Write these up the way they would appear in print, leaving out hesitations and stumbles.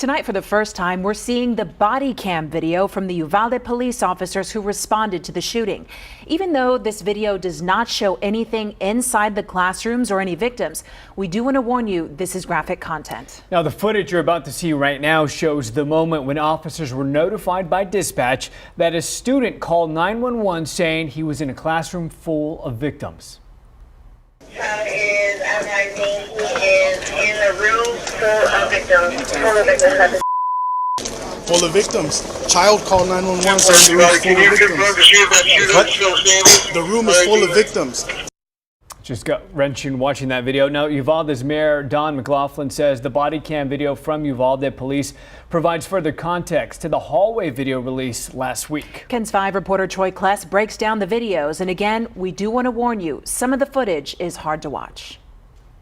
Tonight, for the first time, we're seeing the body cam video from the Uvalde police officers who responded to the shooting. Even though this video does not show anything inside the classrooms or any victims, we do want to warn you this is graphic content. Now, the footage you're about to see right now shows the moment when officers were notified by dispatch that a student called 911 saying he was in a classroom full of victims. He is in a room full of victims. Full of victims. Child called 911 saying the room is full of victims. The room is full of victims. Just got wrenching watching that video. Now, Uvalde's Mayor Don McLaughlin says the body cam video from Uvalde police provides further context to the hallway video released last week. KENS 5 reporter Troy Kless breaks down the videos. And again, we do want to warn you, some of the footage is hard to watch.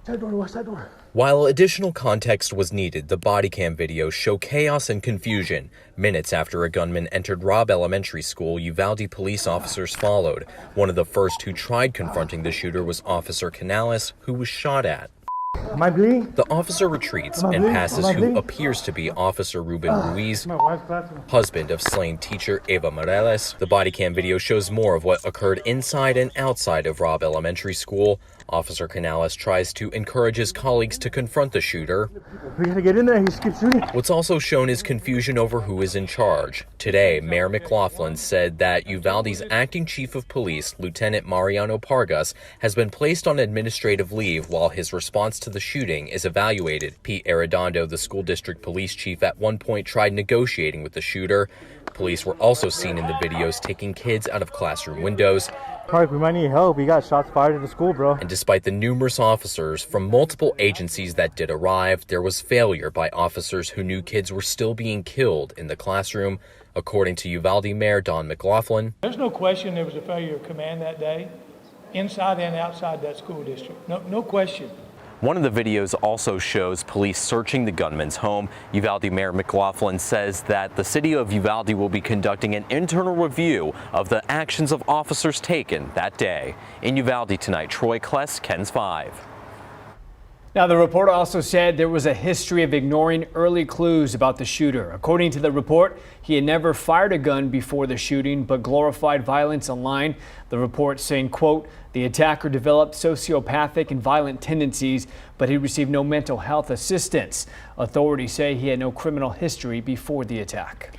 What's that door? While additional context was needed, the body cam videos show chaos and confusion. Minutes after a gunman entered Robb Elementary School, Uvalde police officers followed. One of the first who tried confronting the shooter was Officer Canales, who was shot at. Am I bleeding? The officer retreats and passes who appears to be Officer Ruben Ruiz, husband of slain teacher Eva Morales. The body cam video shows more of what occurred inside and outside of Robb Elementary School. Officer Canales tries to encourage his colleagues to confront the shooter. We gotta get in there, he just keeps shooting. What's also shown is confusion over who is in charge. Today, Mayor McLaughlin said that Uvalde's acting chief of police, Lieutenant Mariano Pargas, has been placed on administrative leave while his response to the shooting is evaluated. Pete Arredondo, the school district police chief, at one point tried negotiating with the shooter. Police were also seen in the videos taking kids out of classroom windows. Park, we might need help. We got shots fired at the school, bro. And despite the numerous officers from multiple agencies that did arrive, there was failure by officers who knew kids were still being killed in the classroom. According to Uvalde Mayor Don McLaughlin, there's no question there was a failure of command that day, inside and outside that school district. No question. One of the videos also shows police searching the gunman's home. Uvalde Mayor McLaughlin says that the city of Uvalde will be conducting an internal review of the actions of officers taken that day. In Uvalde tonight, Troy Kless, KENS 5. Now, the report also said there was a history of ignoring early clues about the shooter. According to the report, he had never fired a gun before the shooting, but glorified violence online. The report saying, quote, the attacker developed sociopathic and violent tendencies, but he received no mental health assistance. Authorities say he had no criminal history before the attack.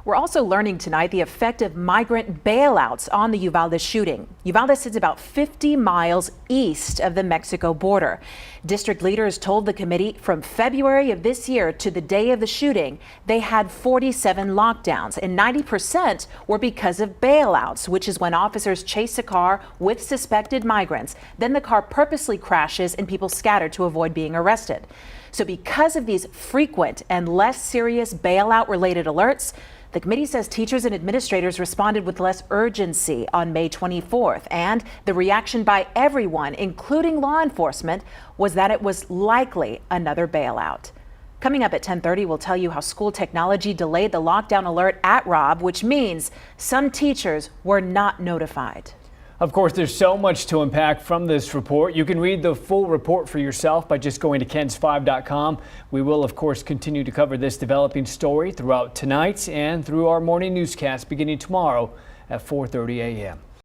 We're also learning tonight the effect of migrant bailouts on the Uvalde shooting. Uvalde sits about 50 miles east of the Mexico border. District leaders told the committee from February of this year to the day of the shooting, they had 47 lockdowns, and 90% were because of bailouts, which is when officers chase a car with suspected migrants. Then the car purposely crashes and people scatter to avoid being arrested. So because of these frequent and less serious bailout-related alerts, the committee says teachers and administrators responded with less urgency on May 24th, and the reaction by everyone, including law enforcement, was that it was likely another bailout. Coming up at 10:30, we'll tell you how school technology delayed the lockdown alert at Robb, which means some teachers were not notified. Of course, there's so much to unpack from this report. You can read the full report for yourself by just going to KENS5.com. We will, of course, continue to cover this developing story throughout tonight and through our morning newscast beginning tomorrow at 4:30 a.m.